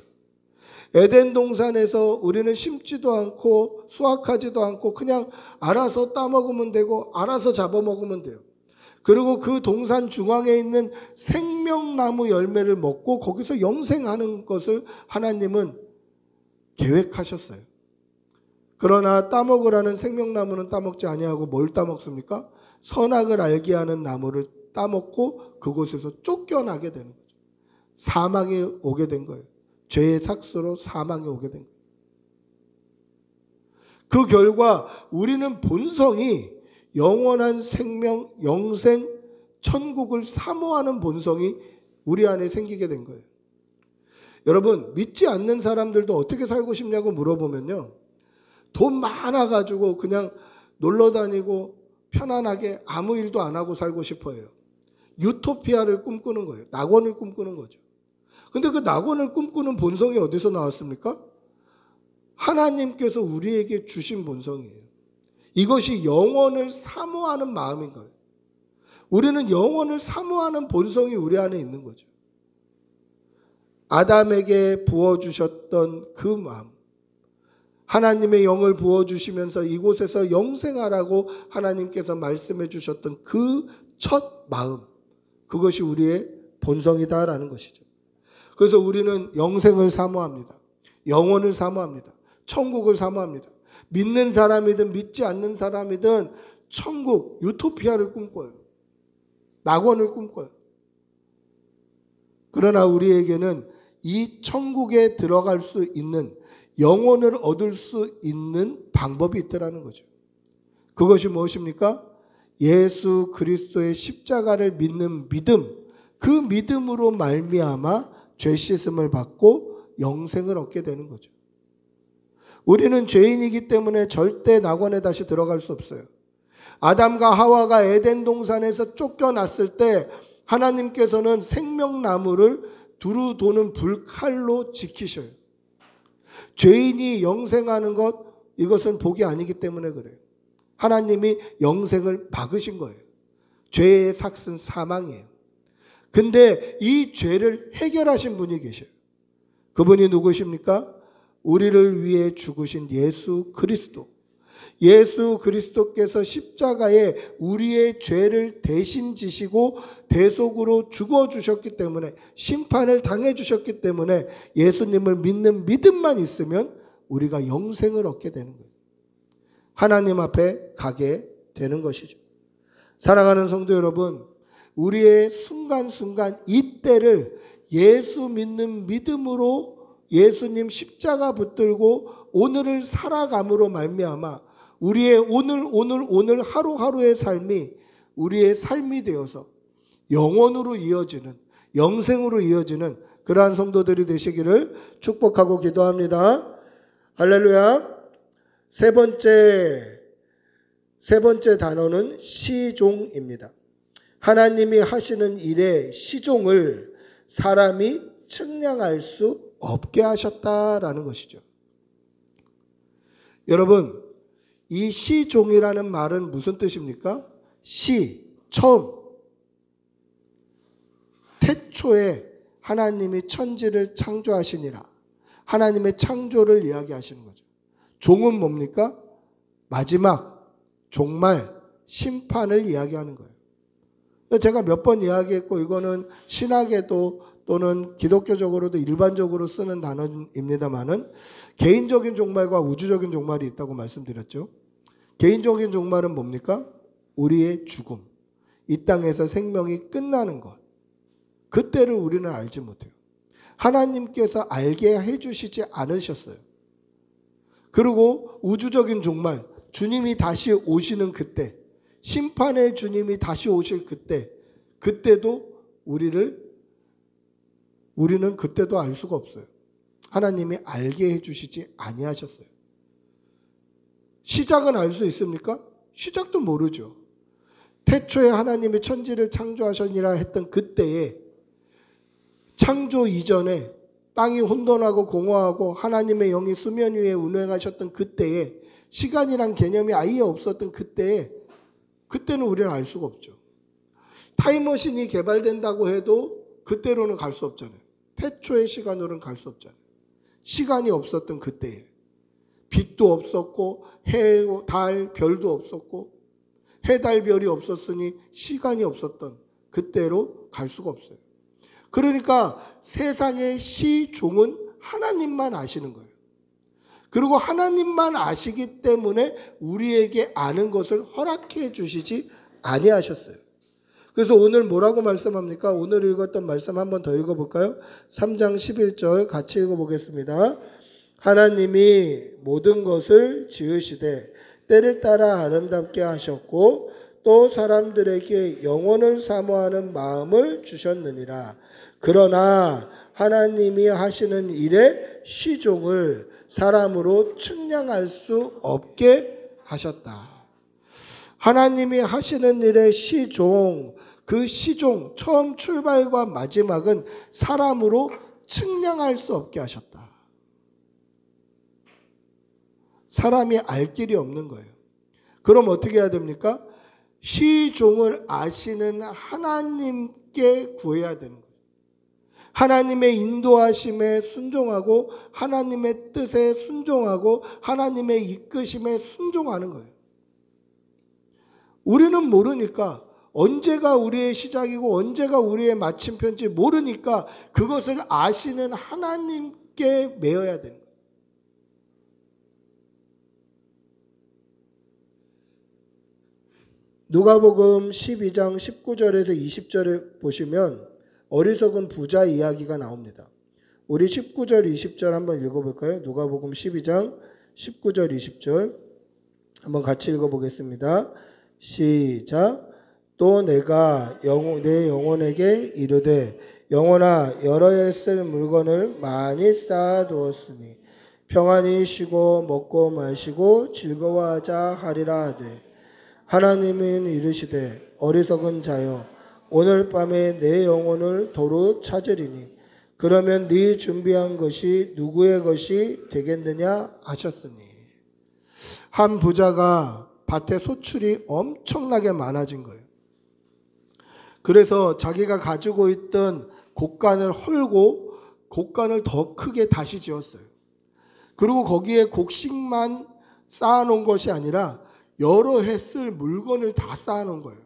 에덴 동산에서 우리는 심지도 않고 수확하지도 않고 그냥 알아서 따먹으면 되고 알아서 잡아먹으면 돼요. 그리고 그 동산 중앙에 있는 생명나무 열매를 먹고 거기서 영생하는 것을 하나님은 계획하셨어요. 그러나 따먹으라는 생명나무는 따먹지 아니하고 뭘 따먹습니까? 선악을 알게 하는 나무를 따먹고 그곳에서 쫓겨나게 되는 거죠. 사망이 오게 된 거예요. 죄의 삭수로 사망이 오게 된 거예요. 그 결과 우리는 본성이 영원한 생명, 영생, 천국을 사모하는 본성이 우리 안에 생기게 된 거예요. 여러분, 믿지 않는 사람들도 어떻게 살고 싶냐고 물어보면요, 돈 많아가지고 그냥 놀러 다니고 편안하게 아무 일도 안 하고 살고 싶어요. 유토피아를 꿈꾸는 거예요. 낙원을 꿈꾸는 거죠. 근데 그 낙원을 꿈꾸는 본성이 어디서 나왔습니까? 하나님께서 우리에게 주신 본성이에요. 이것이 영원을 사모하는 마음인 거예요. 우리는 영원을 사모하는 본성이 우리 안에 있는 거죠. 아담에게 부어주셨던 그 마음, 하나님의 영을 부어주시면서 이곳에서 영생하라고 하나님께서 말씀해 주셨던 그 첫 마음, 그것이 우리의 본성이다라는 것이죠. 그래서 우리는 영생을 사모합니다. 영혼을 사모합니다. 천국을 사모합니다. 믿는 사람이든 믿지 않는 사람이든 천국, 유토피아를 꿈꿔요. 낙원을 꿈꿔요. 그러나 우리에게는 이 천국에 들어갈 수 있는, 영혼을 얻을 수 있는 방법이 있더라는 거죠. 그것이 무엇입니까? 예수 그리스도의 십자가를 믿는 믿음, 그 믿음으로 말미암아 죄 씻음을 받고 영생을 얻게 되는 거죠. 우리는 죄인이기 때문에 절대 낙원에 다시 들어갈 수 없어요. 아담과 하와가 에덴 동산에서 쫓겨났을 때 하나님께서는 생명나무를 두루 도는 불칼로 지키셔요. 죄인이 영생하는 것, 이것은 복이 아니기 때문에 그래요. 하나님이 영생을 막으신 거예요. 죄의 삭은 사망이에요. 근데 이 죄를 해결하신 분이 계셔요. 그분이 누구십니까? 우리를 위해 죽으신 예수 그리스도. 예수 그리스도께서 십자가에 우리의 죄를 대신 지시고 대속으로 죽어주셨기 때문에, 심판을 당해주셨기 때문에 예수님을 믿는 믿음만 있으면 우리가 영생을 얻게 되는 거예요. 하나님 앞에 가게 되는 것이죠. 사랑하는 성도 여러분, 우리의 순간순간 이때를 예수 믿는 믿음으로 예수님 십자가 붙들고 오늘을 살아감으로 말미암아 우리의 오늘 하루하루의 삶이 우리의 삶이 되어서 영원으로 이어지는, 영생으로 이어지는 그러한 성도들이 되시기를 축복하고 기도합니다. 할렐루야. 세 번째 단어는 시종입니다. 하나님이 하시는 일의 시종을 사람이 측량할 수 없게 하셨다라는 것이죠. 여러분, 이 시종이라는 말은 무슨 뜻입니까? 처음. 태초에 하나님이 천지를 창조하시니라. 하나님의 창조를 이야기하시는 거죠. 종은 뭡니까? 마지막, 종말, 심판을 이야기하는 거예요. 제가 몇 번 이야기했고, 이거는 신학에도 또는 기독교적으로도 일반적으로 쓰는 단어입니다만은 개인적인 종말과 우주적인 종말이 있다고 말씀드렸죠. 개인적인 종말은 뭡니까? 우리의 죽음. 이 땅에서 생명이 끝나는 것. 그때를 우리는 알지 못해요. 하나님께서 알게 해주시지 않으셨어요. 그리고 우주적인 종말, 주님이 다시 오시는 그때, 심판의 주님이 다시 오실 그때, 그때도 우리는 그때도 알 수가 없어요. 하나님이 알게 해주시지 아니하셨어요. 시작은 알 수 있습니까? 시작도 모르죠. 태초에 하나님이 천지를 창조하셨니라 했던 그때에, 창조 이전에 땅이 혼돈하고 공허하고 하나님의 영이 수면 위에 운행하셨던 그때에, 시간이란 개념이 아예 없었던 그때에, 그때는 우리는 알 수가 없죠. 타임머신이 개발된다고 해도 그때로는 갈 수 없잖아요. 태초의 시간으로는 갈 수 없잖아요. 시간이 없었던 그때에, 빛도 없었고 해, 달, 별도 없었고 해, 달, 별이 없었으니 시간이 없었던 그때로 갈 수가 없어요. 그러니까 세상의 시종은 하나님만 아시는 거예요. 그리고 하나님만 아시기 때문에 우리에게 아는 것을 허락해 주시지 아니하셨어요. 그래서 오늘 뭐라고 말씀합니까? 오늘 읽었던 말씀 한번 더 읽어볼까요? 3장 11절 같이 읽어보겠습니다. 하나님이 모든 것을 지으시되 때를 따라 아름답게 하셨고 또 사람들에게 영혼을 사모하는 마음을 주셨느니라. 그러나 하나님이 하시는 일의 시종을 사람으로 측량할 수 없게 하셨다. 하나님이 하시는 일의 시종, 그 시종, 처음 출발과 마지막은 사람으로 측량할 수 없게 하셨다. 사람이 알 길이 없는 거예요. 그럼 어떻게 해야 됩니까? 시종을 아시는 하나님께 구해야 되는 거예요. 하나님의 인도하심에 순종하고 하나님의 뜻에 순종하고 하나님의 이끄심에 순종하는 거예요. 우리는 모르니까, 언제가 우리의 시작이고 언제가 우리의 마침표인지 모르니까 그것을 아시는 하나님께 매여야 되는 거예요. 누가복음 12장 19절에서 20절에 보시면 어리석은 부자 이야기가 나옵니다. 우리 19절 20절 한번 읽어볼까요? 누가복음 12장 19절 20절 한번 같이 읽어보겠습니다. 시작. 또 내가 내 영혼에게 이르되 영혼아 여러 해 쓸 물건을 많이 쌓아두었으니 평안히 쉬고 먹고 마시고 즐거워하자 하리라 하되 하나님은 이르시되 어리석은 자여 오늘 밤에 내 영혼을 도로 찾으리니 그러면 네 준비한 것이 누구의 것이 되겠느냐 하셨으니. 한 부자가 밭에 소출이 엄청나게 많아진 거예요. 그래서 자기가 가지고 있던 곡간을 헐고 곡간을 더 크게 다시 지었어요. 그리고 거기에 곡식만 쌓아놓은 것이 아니라 여러 해 쓸 물건을 다 쌓아놓은 거예요.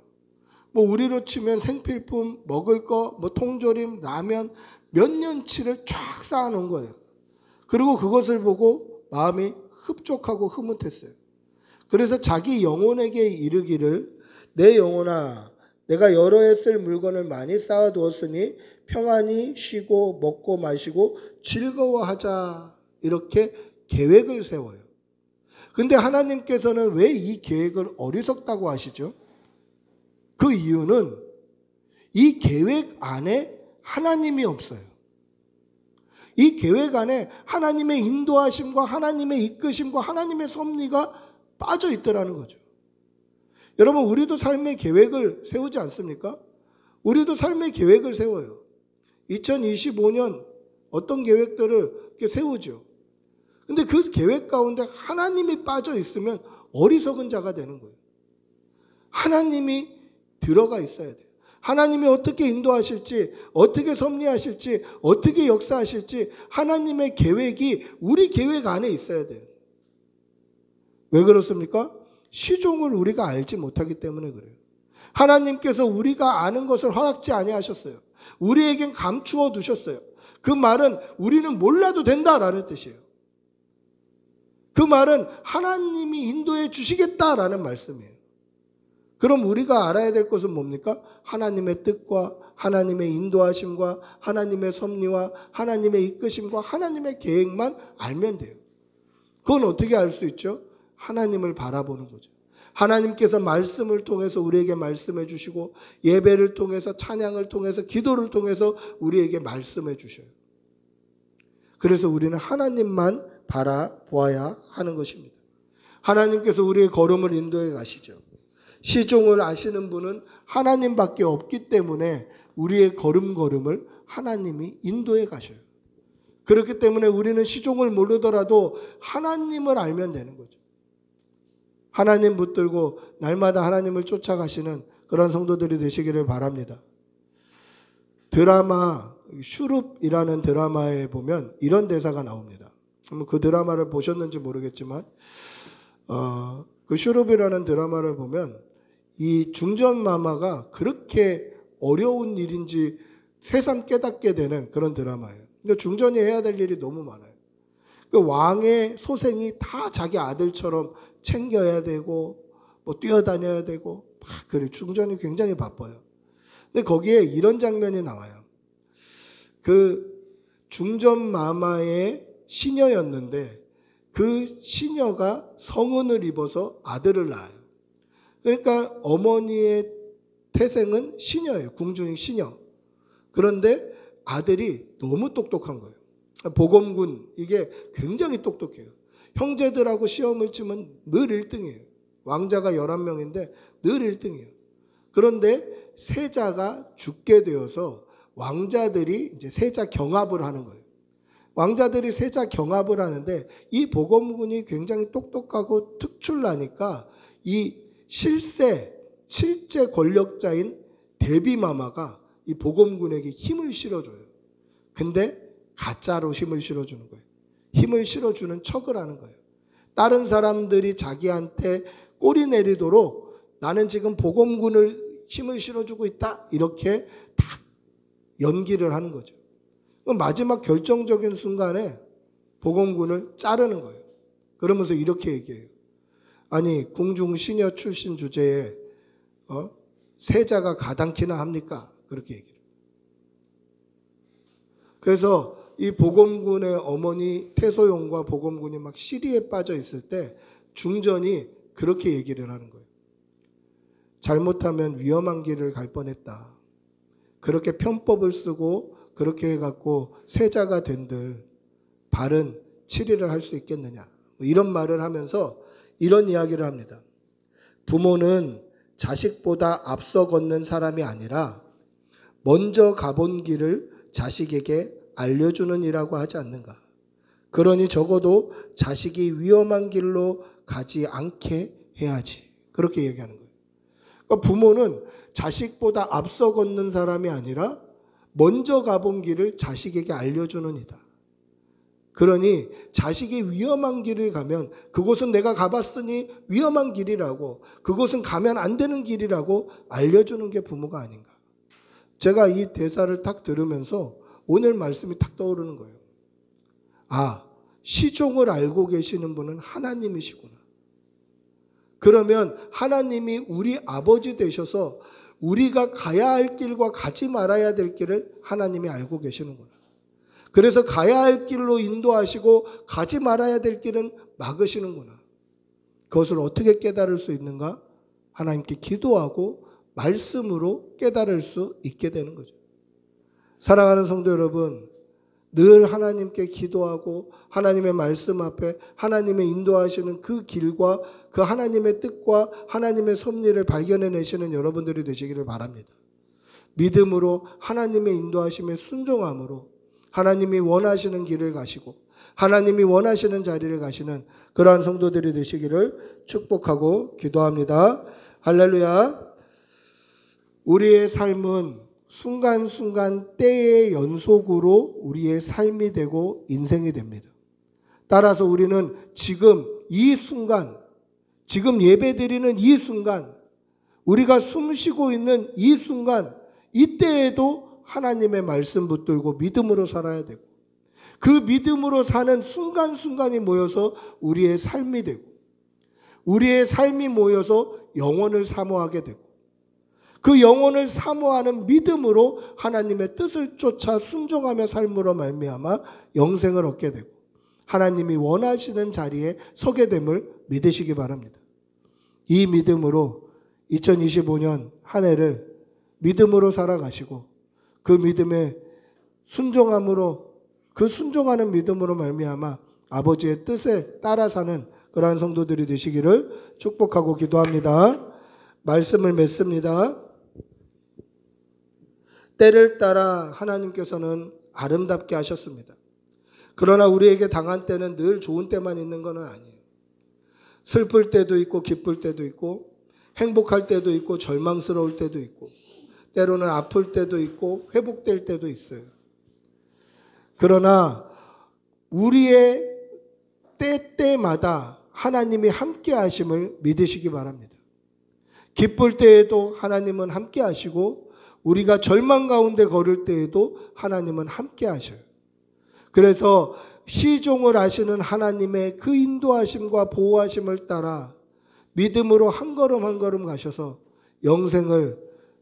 뭐 우리로 치면 생필품, 먹을 거, 뭐 통조림, 라면 몇 년치를 쫙 쌓아놓은 거예요. 그리고 그것을 보고 마음이 흡족하고 흐뭇했어요. 그래서 자기 영혼에게 이르기를 내 영혼아 내가 여러 해 쓸 물건을 많이 쌓아두었으니 평안히 쉬고 먹고 마시고 즐거워하자 이렇게 계획을 세워요. 근데 하나님께서는 왜 이 계획을 어리석다고 하시죠? 그 이유는 이 계획 안에 하나님이 없어요. 이 계획 안에 하나님의 인도하심과 하나님의 이끄심과 하나님의 섭리가 빠져 있더라는 거죠. 여러분, 우리도 삶의 계획을 세우지 않습니까? 우리도 삶의 계획을 세워요. 2025년 어떤 계획들을 이렇게 세우죠. 근데 그 계획 가운데 하나님이 빠져 있으면 어리석은 자가 되는 거예요. 하나님이 들어가 있어야 돼요. 하나님이 어떻게 인도하실지, 어떻게 섭리하실지, 어떻게 역사하실지 하나님의 계획이 우리 계획 안에 있어야 돼요. 왜 그렇습니까? 시종을 우리가 알지 못하기 때문에 그래요. 하나님께서 우리가 아는 것을 허락지 아니하셨어요. 우리에겐 감추어 두셨어요. 그 말은 우리는 몰라도 된다라는 뜻이에요. 그 말은 하나님이 인도해 주시겠다라는 말씀이에요. 그럼 우리가 알아야 될 것은 뭡니까? 하나님의 뜻과 하나님의 인도하심과 하나님의 섭리와 하나님의 이끄심과 하나님의 계획만 알면 돼요. 그건 어떻게 알 수 있죠? 하나님을 바라보는 거죠. 하나님께서 말씀을 통해서 우리에게 말씀해 주시고 예배를 통해서 찬양을 통해서 기도를 통해서 우리에게 말씀해 주셔요. 그래서 우리는 하나님만 바라보아야 하는 것입니다. 하나님께서 우리의 걸음을 인도해 가시죠. 시종을 아시는 분은 하나님밖에 없기 때문에 우리의 걸음걸음을 하나님이 인도해 가셔요. 그렇기 때문에 우리는 시종을 모르더라도 하나님을 알면 되는 거죠. 하나님 붙들고 날마다 하나님을 쫓아가시는 그런 성도들이 되시기를 바랍니다. 드라마 슈룹이라는 드라마에 보면 이런 대사가 나옵니다. 그 드라마를 보셨는지 모르겠지만 그 슈룹이라는 드라마를 보면 이 중전마마가 그렇게 어려운 일인지 새삼 깨닫게 되는 그런 드라마예요. 그러니까 중전이 해야 될 일이 너무 많아요. 그 왕의 소생이 다 자기 아들처럼 챙겨야 되고 뭐 뛰어다녀야 되고 막 그래 중전이 굉장히 바빠요. 근데 거기에 이런 장면이 나와요. 그 중전 마마의 시녀였는데 그 시녀가 성은을 입어서 아들을 낳아요. 그러니까 어머니의 태생은 시녀예요. 궁중 시녀. 그런데 아들이 너무 똑똑한 거예요. 보검군 이게 굉장히 똑똑해요. 형제들하고 시험을 치면 늘 1등이에요. 왕자가 11명인데 늘 1등이에요. 그런데 세자가 죽게 되어서 왕자들이 이제 세자 경합을 하는 거예요. 왕자들이 세자 경합을 하는데 이 보검군이 굉장히 똑똑하고 특출나니까 이 실제 권력자인 대비마마가 이 보검군에게 힘을 실어줘요. 근데 가짜로 힘을 실어주는 거예요. 힘을 실어주는 척을 하는 거예요. 다른 사람들이 자기한테 꼬리 내리도록 나는 지금 복음군을 힘을 실어주고 있다, 이렇게 딱 연기를 하는 거죠. 그럼 마지막 결정적인 순간에 복음군을 자르는 거예요. 그러면서 이렇게 얘기해요. 아니, 궁중 시녀 출신 주제에 세자가 가당키나 합니까? 그렇게 얘기해요. 그래서 이 복음군의 어머니 태소용과 복음군이 막 시리에 빠져 있을 때 중전이 그렇게 얘기를 하는 거예요. 잘못하면 위험한 길을 갈 뻔했다. 그렇게 편법을 쓰고 그렇게 해갖고 세자가 된들 바른 치리를 할 수 있겠느냐, 이런 말을 하면서 이런 이야기를 합니다. 부모는 자식보다 앞서 걷는 사람이 아니라 먼저 가본 길을 자식에게 알려주는 이라고 하지 않는가. 그러니 적어도 자식이 위험한 길로 가지 않게 해야지. 그렇게 얘기하는 거예요. 그러니까 부모는 자식보다 앞서 걷는 사람이 아니라 먼저 가본 길을 자식에게 알려주는 이다. 그러니 자식이 위험한 길을 가면 그곳은 내가 가봤으니 위험한 길이라고, 그곳은 가면 안 되는 길이라고 알려주는 게 부모가 아닌가. 제가 이 대사를 딱 들으면서 오늘 말씀이 탁 떠오르는 거예요. 아, 시종을 알고 계시는 분은 하나님이시구나. 그러면 하나님이 우리 아버지 되셔서 우리가 가야 할 길과 가지 말아야 될 길을 하나님이 알고 계시는구나. 그래서 가야 할 길로 인도하시고 가지 말아야 될 길은 막으시는구나. 그것을 어떻게 깨달을 수 있는가? 하나님께 기도하고 말씀으로 깨달을 수 있게 되는 거죠. 사랑하는 성도 여러분, 늘 하나님께 기도하고 하나님의 말씀 앞에 하나님의 인도하시는 그 길과 그 하나님의 뜻과 하나님의 섭리를 발견해내시는 여러분들이 되시기를 바랍니다. 믿음으로 하나님의 인도하심에 순종함으로 하나님이 원하시는 길을 가시고 하나님이 원하시는 자리를 가시는 그러한 성도들이 되시기를 축복하고 기도합니다. 할렐루야. 우리의 삶은 순간순간 때의 연속으로 우리의 삶이 되고 인생이 됩니다. 따라서 우리는 지금 이 순간, 지금 예배드리는 이 순간, 우리가 숨쉬고 있는 이 순간, 이때에도 하나님의 말씀 붙들고 믿음으로 살아야 되고, 그 믿음으로 사는 순간순간이 모여서 우리의 삶이 되고, 우리의 삶이 모여서 영혼을 사모하게 되고, 그 영혼을 사모하는 믿음으로 하나님의 뜻을 쫓아 순종하며 삶으로 말미암아 영생을 얻게 되고 하나님이 원하시는 자리에 서게 됨을 믿으시기 바랍니다. 이 믿음으로 2025년 한 해를 믿음으로 살아가시고 그 믿음에 순종함으로, 그 순종하는 믿음으로 말미암아 아버지의 뜻에 따라 사는 그러한 성도들이 되시기를 축복하고 기도합니다. 말씀을 맺습니다. 때를 따라 하나님께서는 아름답게 하셨습니다. 그러나 우리에게 당한 때는 늘 좋은 때만 있는 건 아니에요. 슬플 때도 있고 기쁠 때도 있고 행복할 때도 있고 절망스러울 때도 있고 때로는 아플 때도 있고 회복될 때도 있어요. 그러나 우리의 때마다 하나님이 함께 하심을 믿으시기 바랍니다. 기쁠 때에도 하나님은 함께 하시고 우리가 절망 가운데 걸을 때에도 하나님은 함께 하셔요. 그래서 시종을 하시는 하나님의 그 인도하심과 보호하심을 따라 믿음으로 한 걸음 한 걸음 가셔서 영생을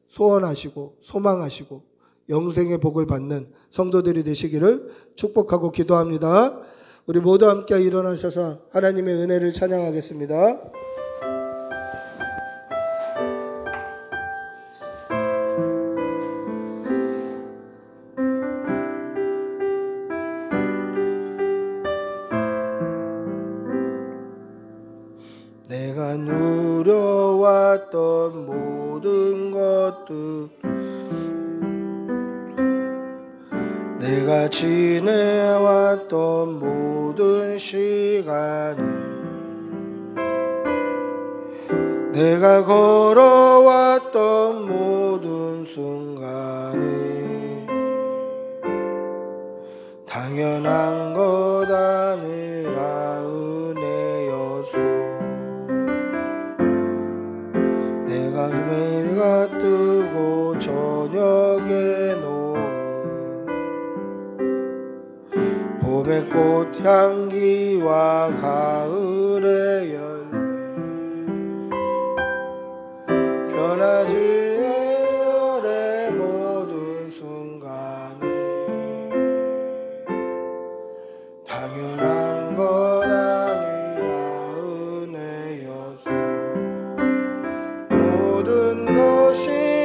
소원하시고 소망하시고 영생의 복을 받는 성도들이 되시기를 축복하고 기도합니다. 우리 모두 함께 일어나셔서 하나님의 은혜를 찬양하겠습니다. 내가 누려왔던 모든 것들, 내가 지내왔던 모든 시간이, 내가 걸어왔던 모든 순간이 향기와 가을의 열매 변하지 않으래 모든 순간이 당연한 것 아니라 은혜였어 모든 것이 은혜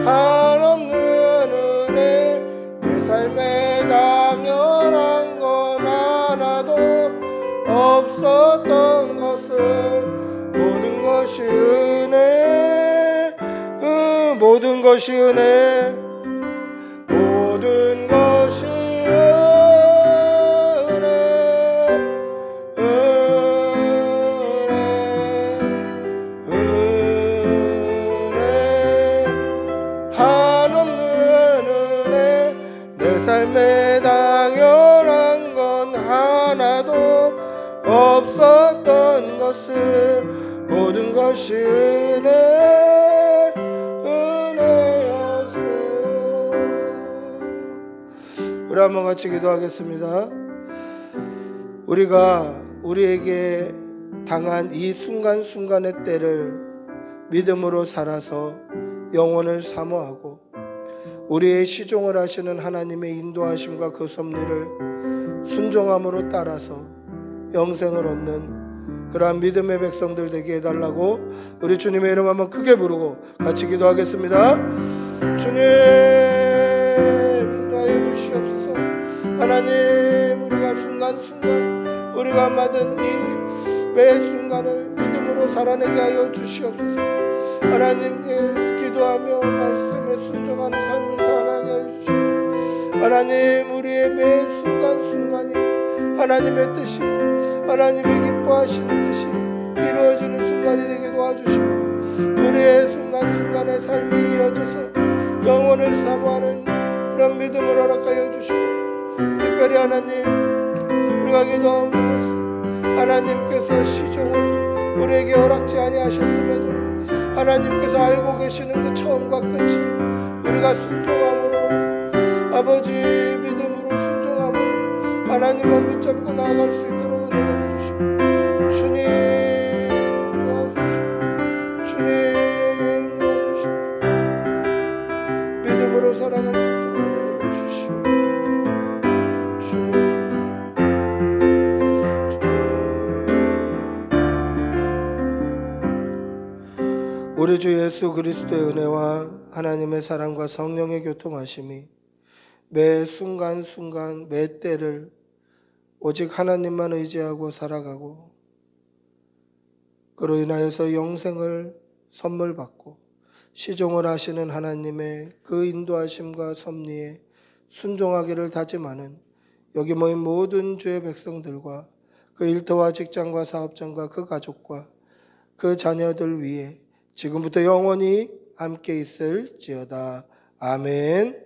한없는 은혜 내 삶에 당연한 건 하나도 없었던 것을 모든 것이 은혜 모든 것이 은혜 모든 것이 삶에 당연한 건 하나도 없었던 것을 모든 것이 은혜였어. 우리 한번 같이 기도하겠습니다. 우리가 우리에게 당한 이 순간순간의 때를 믿음으로 살아서 영혼을 사모하고 우리의 시종을 하시는 하나님의 인도하심과 그 섭리를 순종함으로 따라서 영생을 얻는 그러한 믿음의 백성들 되게 해달라고 우리 주님의 이름 한번 크게 부르고 같이 기도하겠습니다. 주님 인도하여 주시옵소서. 하나님 우리가 순간순간 우리가 받은 이 매 순간을 믿음으로 살아내게 하여 주시옵소서. 하나님께 기도하며 말씀에 순종하는 삶을 살아가게 하여 주시옵소서. 하나님 우리의 매 순간순간이 하나님의 뜻이 하나님의 기뻐하시는 뜻이 이루어지는 순간이 되게 도와주시고 우리의 순간순간의 삶이 이어져서 영혼을 사모하는 그런 믿음을 허락하여 주시고 특별히 하나님 우리가 기도하는 것은 하나님께서 시종을 우리에게 허락지 아니하셨음에도 하나님께서 알고 계시는 그 처음과 끝을 우리가 순종함으로 아버지 믿음으로 순종함으로 하나님만 붙잡고 나아갈 수 있도록 은혜 내려주시고 주님 도와주시고 주님 도와주시고 믿음으로 살아갈 수 있도록 은혜 내려주시고 주님 우리 주 예수 그리스도의 은혜와 하나님의 사랑과 성령의 교통하심이 매 순간순간 매 때를 오직 하나님만 의지하고 살아가고 그로 인하여서 영생을 선물 받고 시종을 하시는 하나님의 그 인도하심과 섭리에 순종하기를 다짐하는 여기 모인 모든 주의 백성들과 그 일터와 직장과 사업장과 그 가족과 그 자녀들 위에 지금부터 영원히 함께 있을지어다. 아멘.